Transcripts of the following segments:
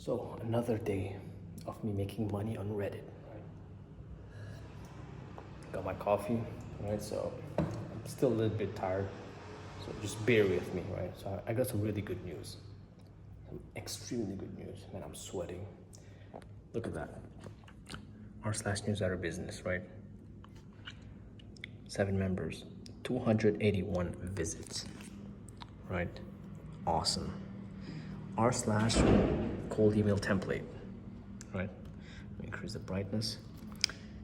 So another day of me making money on Reddit. Right? Got my coffee, right? So I'm still a little bit tired, so just bear with me, right? So I got some really good news, some extremely good news. Man, I'm sweating. Look at that. r/newsletter business, right? 7 members, 281 visits, right? Awesome. r/cold email template, right? Increase the brightness.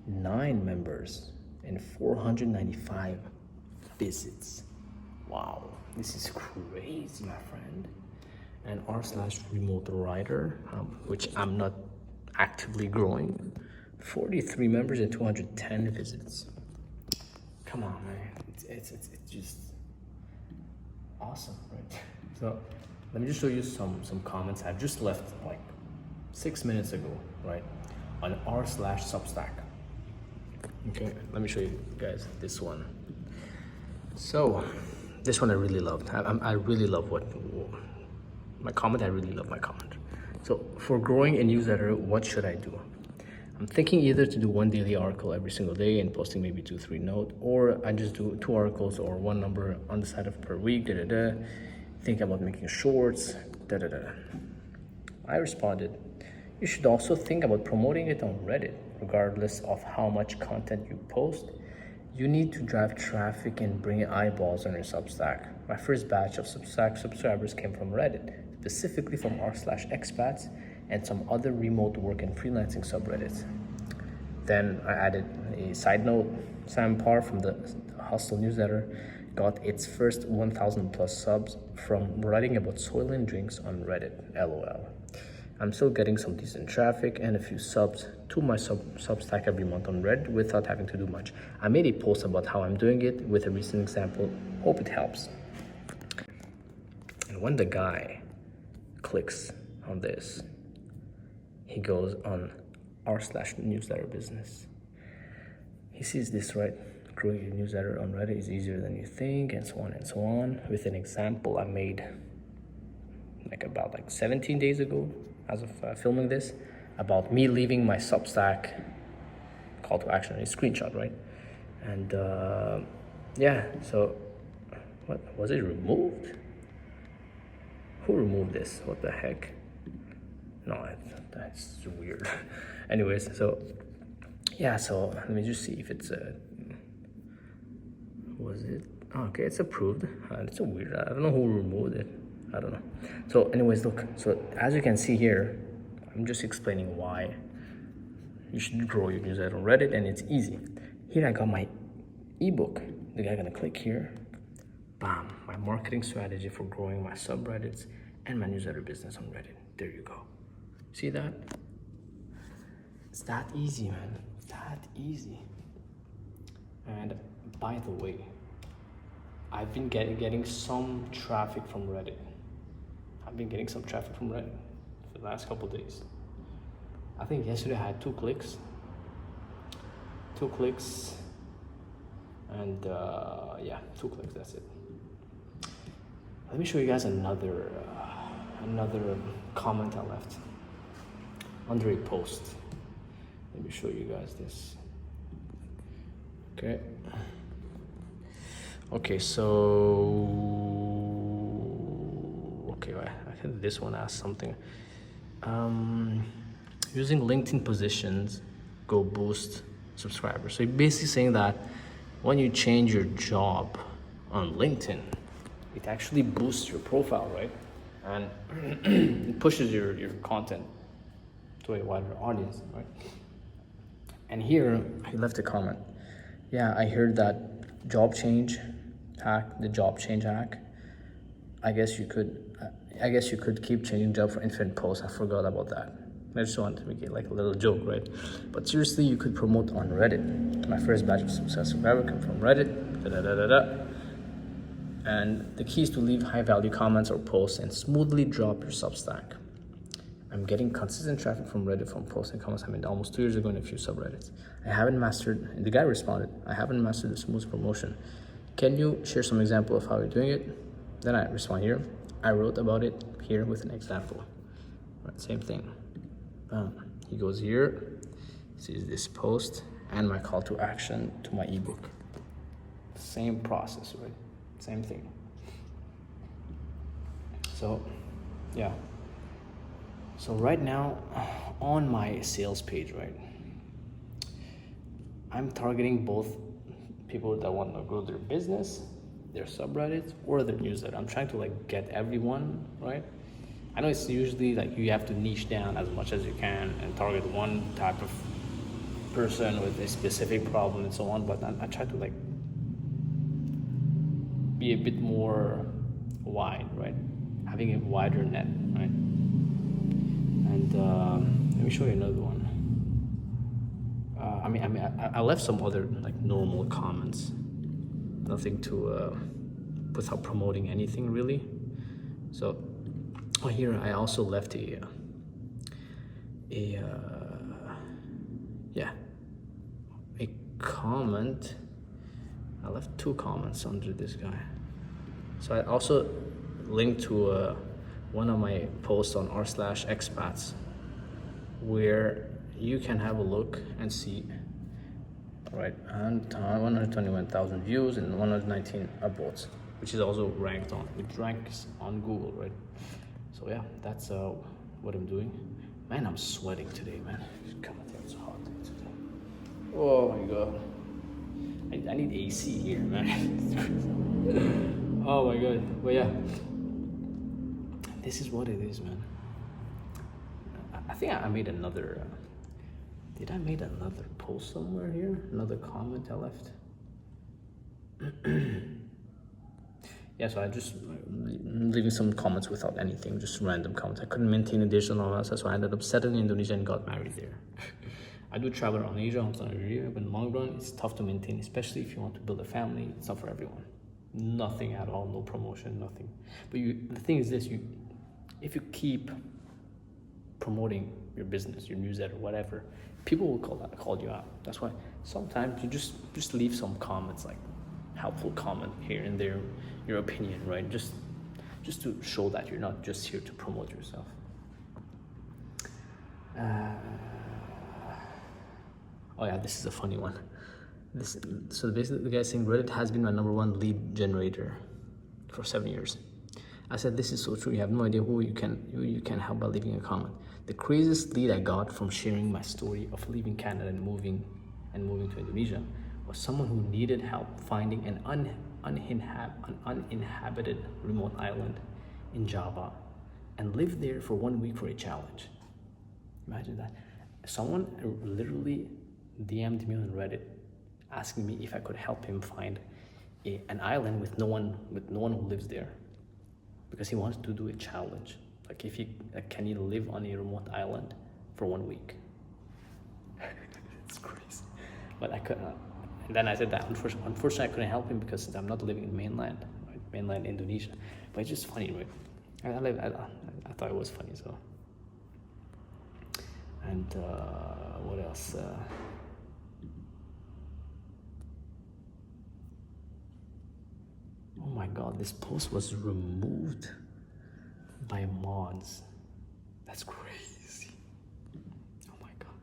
9 members and 495 visits. Wow, this is crazy, my friend. And r/remote writer, which I'm not actively growing, 43 members and 210 visits. Come on, man, it's just awesome, right? So let me just show you some comments I've just left like 6 minutes ago, right, on r/Substack. Okay, let me show you guys this one. So this one I really loved. I really love my comment. I really love my comment. So for growing a newsletter, what should I do? I'm thinking either to do one daily article every single day and posting maybe 2-3 notes, or I just do 2 articles or 1 number on the side of per week. Think about making shorts. I responded, you should also think about promoting it on Reddit. Regardless of how much content you post, you need to drive traffic and bring eyeballs on your Substack. My first batch of Substack subscribers came from Reddit, specifically from r/expats and some other remote work and freelancing subreddits. Then I added a side note. Sam Parr from the Hustle newsletter got its first 1,000 plus subs from writing about soil and drinks on Reddit, LOL. I'm still getting some decent traffic and a few subs to my Substack every month on Reddit without having to do much. I made a post about how I'm doing it with a recent example. Hope it helps. And when the guy clicks on this, he goes on r/newsletter business. He sees this, right? Growing a newsletter on Reddit is easier than you think, and so on and so on. With an example I made about 17 days ago, as of filming this, about me leaving my Substack call to action, a screenshot, right? And yeah, so what was it removed? Who removed this? What the heck? No, that's weird. Anyways, so yeah, so let me just see if it's was it? Oh, okay, it's approved. It's a weird. I don't know who removed it. I don't know. So anyways, look, so as you can see here, I'm just explaining why you should grow your newsletter on Reddit, and it's easy. Here I got my ebook. The guy gonna click here, bam, my marketing strategy for growing my subreddits and my newsletter business on Reddit. There you go. See that? It's that easy, man. That easy. And by the way, I've been getting some traffic from Reddit. I've been getting some traffic from Reddit for the last couple of days. I think yesterday I had 2 clicks. 2 clicks. And yeah, 2 clicks, that's it. Let me show you guys another comment I left under a post. Let me show you guys this. Okay, so I think this one asks something. Using LinkedIn positions go boost subscribers. So you're basically saying that when you change your job on LinkedIn, it actually boosts your profile, right? And it pushes your content to a wider audience, right? And here he left a comment. Yeah, I heard that the job change hack. I guess you could keep changing job for infinite posts. I forgot about that. I just wanted to make it like a little joke, right? But seriously, you could promote on Reddit. My first batch of successful ever come from Reddit. And the key is to leave high-value comments or posts and smoothly drop your Substack. I'm getting consistent traffic from Reddit from posts and comments I made almost 2 years ago in a few subreddits. And the guy responded, I haven't mastered the smooth promotion. Can you share some example of how you're doing it? Then I respond here. I wrote about it here with an example. Right, same thing. He goes here, sees this post and my call to action to my ebook. Same process, right? Same thing. So yeah, so right now on my sales page, right, I'm targeting both people that want to grow their business, their subreddits, or their newsletter. I'm trying to like get everyone, right? I know it's usually like you have to niche down as much as you can and target one type of person with a specific problem and so on, but I try to like be a bit more wide, right? Having a wider net, right? And let me show you another one. I left some other like normal comments, nothing to without promoting anything really. So here I also left a comment. I left 2 comments under this guy. So I also linked to one of my posts on r/expats, where you can have a look and see, right, and 121,000 views and 119 upvotes, which is also ranked on, which ranks on Google, right? So yeah, that's what I'm doing. Man, I'm sweating today, man. God, it's hot today. Oh my god. I need AC here, man. Oh my god. But yeah, this is what it is, man. I think I made another. Did I made another post somewhere here? Another comment I left. Yeah, so I just leaving some comments without anything, just random comments. I couldn't maintain additional ones, so I ended up settling in Indonesia and got married there. I do travel around Asia, I'm sorry, but in the long run, it's tough to maintain, especially if you want to build a family. It's not for everyone. Nothing at all, no promotion, nothing. But the thing is this: if you keep promoting your business, your newsletter, whatever, people will call you out. That's why sometimes you just leave some comments, like helpful comment here and there, your opinion, right? Just to show that you're not just here to promote yourself. Oh yeah, this is a funny one. So basically the guy saying Reddit has been my #1 lead generator for 7 years. I said, this is so true. You have no idea who you can help by leaving a comment. The craziest lead I got from sharing my story of leaving Canada and moving to Indonesia was someone who needed help finding an uninhabited remote island in Java and lived there for 1 week for a challenge. Imagine that. Someone literally DM'd me on Reddit asking me if I could help him find an island with no one who lives there, because he wants to do a challenge. Like can he live on a remote island for 1 week? It's crazy. But I couldn't. And then I said that unfortunately I couldn't help him because I'm not living in mainland, right? Mainland Indonesia. But it's just funny, right? I thought it was funny, so. And what else? Oh my god, this post was removed by mods. That's crazy. Oh my god.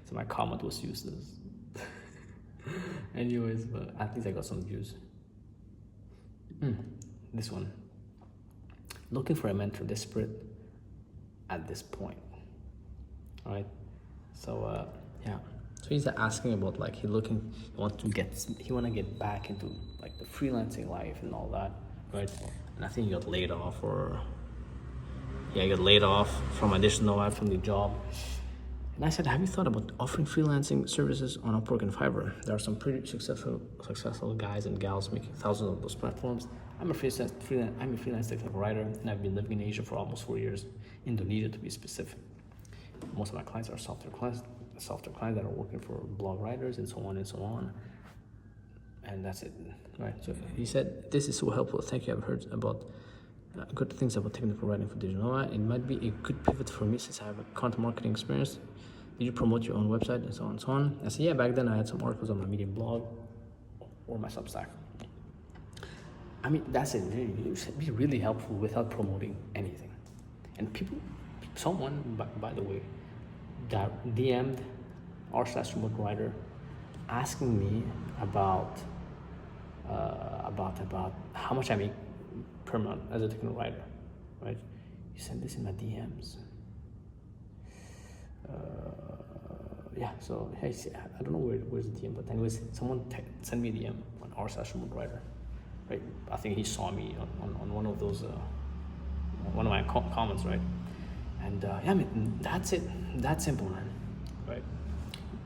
So my comment was useless. Anyways, but at least I got some views. This one. Looking for a mentor, desperate at this point. Alright. So yeah. So he's asking about like he want to get back into like the freelancing life and all that, right? And I think he got laid off, he got laid off from additional from the job. And I said, have you thought about offering freelancing services on Upwork and Fiverr? There are some pretty successful guys and gals making thousands of those platforms. I'm a freelance technical writer, and I've been living in Asia for almost 4 years, Indonesia to be specific. Most of my clients are software clients that are working for blog writers and so on. And that's it, right? So he said, this is so helpful. Thank you. I've heard about good things about technical writing for digital nomad. It might be a good pivot for me since I have a content marketing experience. Did you promote your own website and so on? I said, yeah, back then I had some articles on my Medium blog or my Substack. I mean, that's it. It would be really helpful without promoting anything. And people Someone, by the way, that DM'd r/remote writer asking me about how much I make per month as a technical writer, right? You send this in my DMs. Yeah, so hey, I don't know where's the DM, but anyways, someone sent me a DM on r/remote writer, right? I think he saw me on one of those, one of my comments, right? And yeah, I mean, that's it. That's simple, man, right?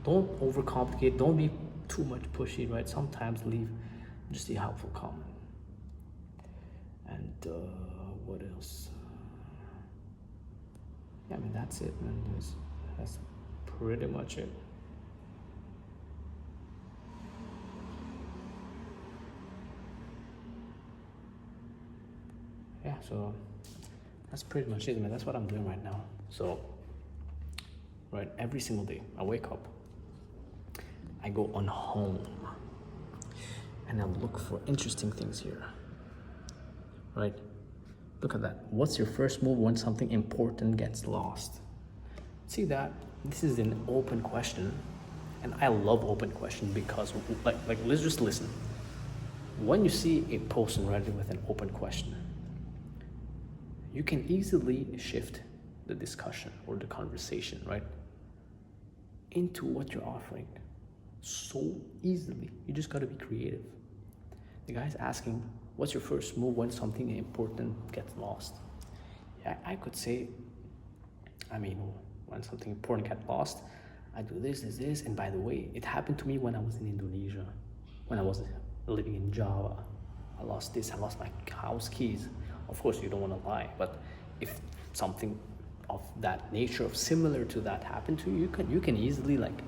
Don't overcomplicate. Don't be too much pushy, right? Sometimes leave just a helpful comment. And what else? Yeah, I mean, that's it, man. That's pretty much it. Yeah, so that's pretty much it, man. That's what I'm doing right now. So, right, every single day I wake up, I go on home, and I look for interesting things here, right? Look at that. What's your first move when something important gets lost? See that? This is an open question, and I love open question because, like let's just listen. When you see a post on Reddit with an open question, you can easily shift the discussion or the conversation, right, into what you're offering so easily. You just got to be creative. The guy's asking, what's your first move when something important gets lost? Yeah, I could say, I mean, when something important gets lost, I do this, and by the way, it happened to me when I was in Indonesia, when I was living in Java. I lost this, I lost my house keys. Of course, you don't want to lie, but if something of that nature, of similar to that happened to you, you can easily like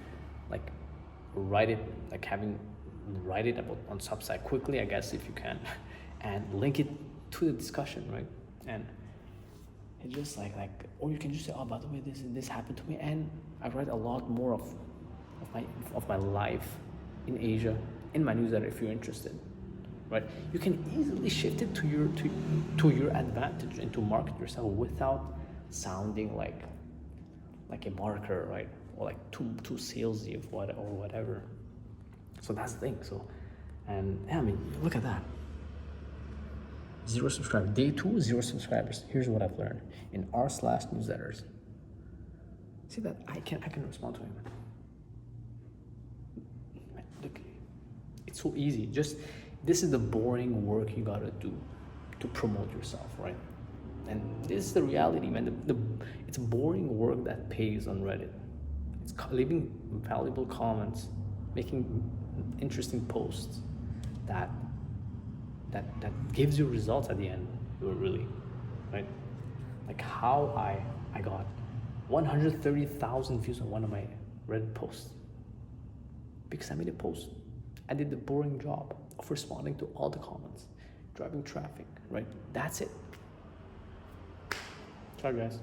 write it, write it about on Substack quickly, I guess, if you can, and link it to the discussion, right? And it's just like, or you can just say, oh, by the way, this happened to me, and I write a lot more of my life in Asia in my newsletter if you're interested, right? You can easily shift it to your advantage and to market yourself without sounding like a marketer, right? Or like too salesy or whatever. So that's the thing. So, and yeah, I mean, look at that. 0 subscribers. Day 2, 0 subscribers. Here's what I've learned in r/newsletters. See that I can respond to him. Look, it's so easy. Just this is the boring work you gotta do to promote yourself, right? And this is the reality, man. It's boring work that pays on Reddit. It's leaving valuable comments, making interesting posts that gives you results at the end, really, right? Like how I got 130,000 views on one of my Reddit posts because I made a post. I did the boring job of responding to all the comments, driving traffic, right? That's it. Ciao, guys.